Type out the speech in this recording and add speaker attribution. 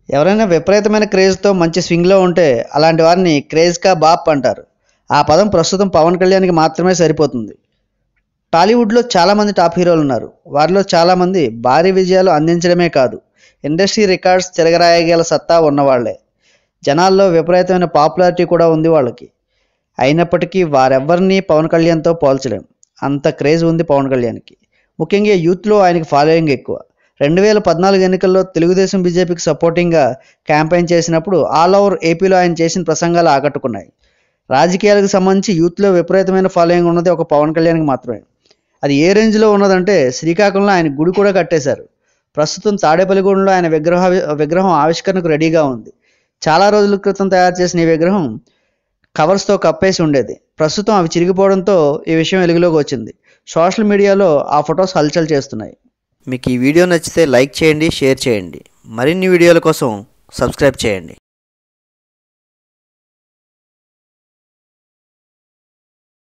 Speaker 1: ఎవరైనా విపరీతమైన క్రేజ్తో మంచి స్వింగ్లో ఉంటే అలాంటి వారిని క్రేజ్ కా బాప్ అంటారు. ఆ పదం ప్రస్తుతం పవన్ కళ్యాణ్కి మాత్రమే సరిపోతుంది. టాలీవుడ్లో చాలామంది టాప్ హీరోలు ఉన్నారు. వారిలో చాలామంది భారీ విజయాలు అందించడమే కాదు, ఇండస్ట్రీ రికార్డ్స్ తిరగరాయగల సత్తా ఉన్నవాళ్లే. జనాల్లో విపరీతమైన పాపులారిటీ కూడా ఉంది వాళ్ళకి. అయినప్పటికీ వారెవ్వరినీ పవన్ కళ్యాణ్తో పోల్చలేం. అంత క్రేజ్ ఉంది పవన్ కళ్యాణ్కి. ముఖ్యంగా యూత్లో ఆయనకి ఫాలోయింగ్ ఎక్కువ. 2014 ఎన్నికల్లో తెలుగుదేశం బీజేపీకి సపోర్టింగ్గా క్యాంపెయిన్ చేసినప్పుడు ఆల్ ఓవర్ ఏపీలో ఆయన చేసిన ప్రసంగాలు ఆకట్టుకున్నాయి. రాజకీయాలకు సంబంధించి యూత్లో విపరీతమైన ఫాలోయింగ్ ఉన్నది ఒక పవన్ కళ్యాణ్కి మాత్రమే. అది ఏ రేంజ్లో ఉన్నదంటే శ్రీకాకుళంలో ఆయన గుడి కూడా కట్టేశారు. ప్రస్తుతం తాడేపల్లిగూడెంలో ఆయన విగ్రహం ఆవిష్కరణకు రెడీగా ఉంది. చాలా రోజుల క్రితం తయారు చేసిన ఈ విగ్రహం కవర్స్తో కప్పేసి ఉండేది. ప్రస్తుతం అవి చిరిగిపోవడంతో ఈ విషయం వెలుగులోకి వచ్చింది. సోషల్ మీడియాలో ఆ ఫొటోస్ హల్చల్ చేస్తున్నాయి. మీకు ఈ వీడియో నచ్చితే లైక్ చేయండి, షేర్ చేయండి. మరిన్ని వీడియోల కోసం సబ్స్క్రైబ్ చేయండి.